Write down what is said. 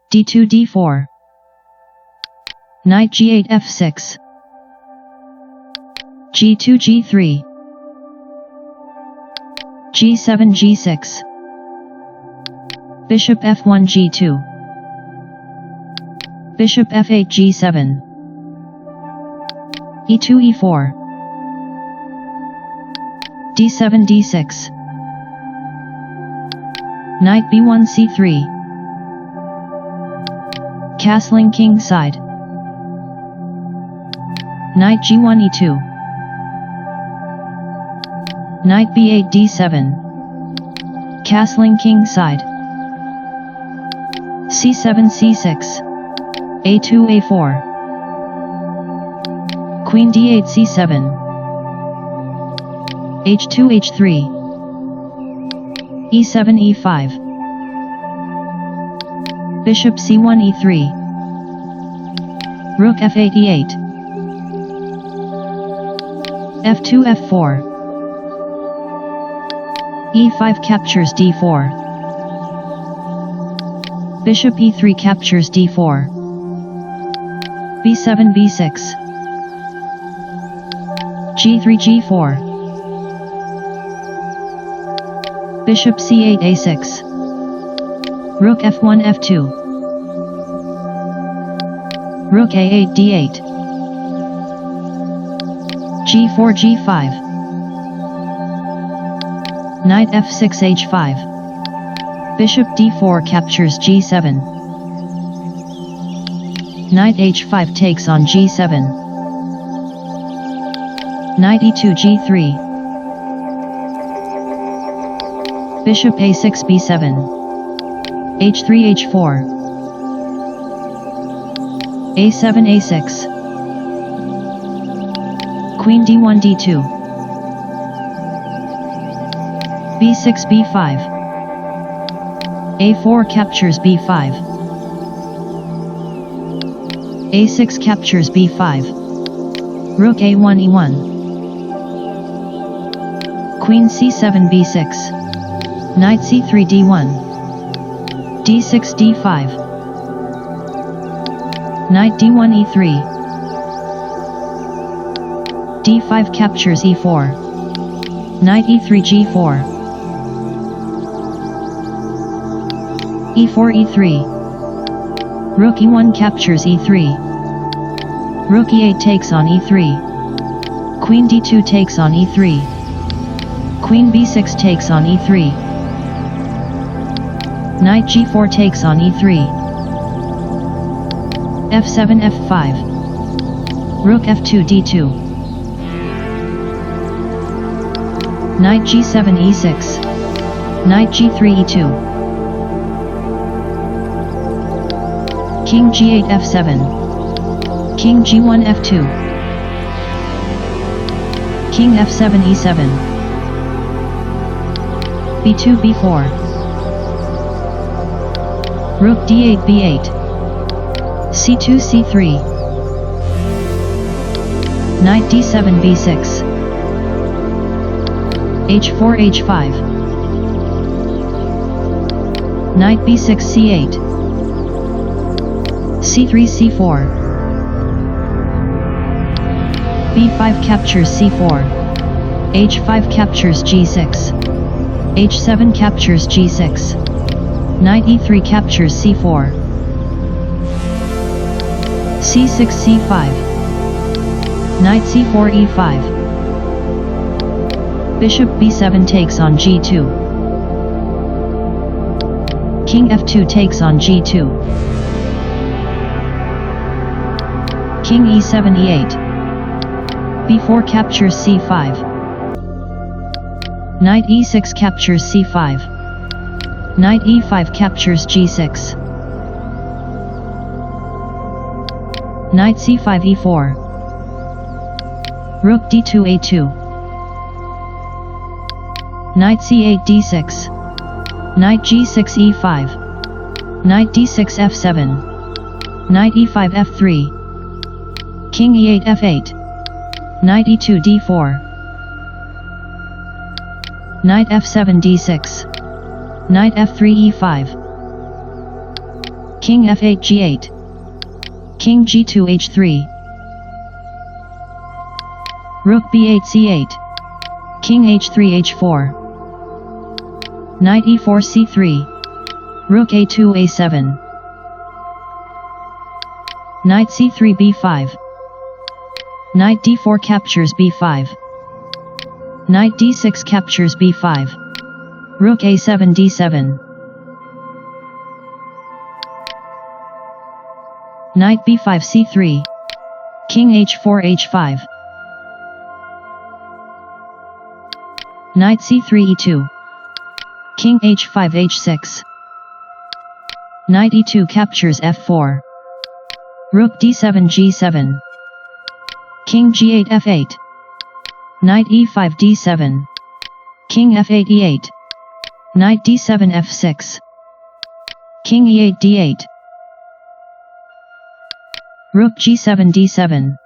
d2 d4. Knight g8 f6. g2 g3. g7 g6. Bishop f1 g2. Bishop f8 g7. e2 e4. d7 d6. Knight b1 c3. Castling king side. Knight g1 e2. Knight b8 d7. Castling king side. c7 c6. a2 a4. Queen d8 c7. h2 h3. e7 e5. Bishop c1 e3. Rook f8 e8. f2 f4. e5 captures d4. Bishop e3 captures d4. b7 b6. g3 g4. Bishop c8 a6. Rook f1 f2. Rook a8 d8. g4 g5. Knight f6 h5. Bishop d4 captures g7. Knight h5 takes on g7. Knight e2 g3. Bishop a6 b7. h3 h4. a7 a6. Queen d1 d2. b6 b5. a4 captures b5. a6 captures b5. Rook a1 e1. Queen c7 b6. Knight c3 d1. d6 d5. Knight d1 e3. d5 captures e4. Knight e3 g4. e4 e3. Rook e1 captures e3. Rook e8 takes on e3. Queen d2 takes on e3. Queen b6 takes on e3. Knight g4 takes on e3. f7 f5. Rook f2 d2. Knight g7 e6. Knight g3 e2. King g8 f7. King g1 f2. King f7 e7. b2 b4. Rook d8 b8. c2 c3. Knight d7 b6. h4 h5. Knight b6 c8. c3 c4. b5 captures c4. h5 captures g6. h7 captures g6. Knight e3 captures c4. c6 c5. Knight c4 e5. Bishop b7 takes on g2. King f2 takes on g2. King e7 e8. b4 captures c5. Knight e6 captures c5. Knight e5 captures g6. Knight c5 e4. Rook d2 a2. Knight c8 d6. Knight g6 e5. Knight d6 f7. Knight e5 f3. King e8 f8. Knight e2 d4. Knight f7 d6. Knight f3 e5. King f8 g8. King g2 h3. Rook b8 c8. King h3 h4. Knight e4 c3. Rook a2 a7. Knight c3 b5. Knight d4 captures b5. Knight d6 captures b5. Rook a7 d7. Knight b5 c3. King h4 h5. Knight c3 e2. King h5 h6. Knight e2 captures f4. Rook d7 g7. King g8 f8. Knight e5 d7. King f8 e8. Knight d7 f6. King e8 d8. Rook g7 d7.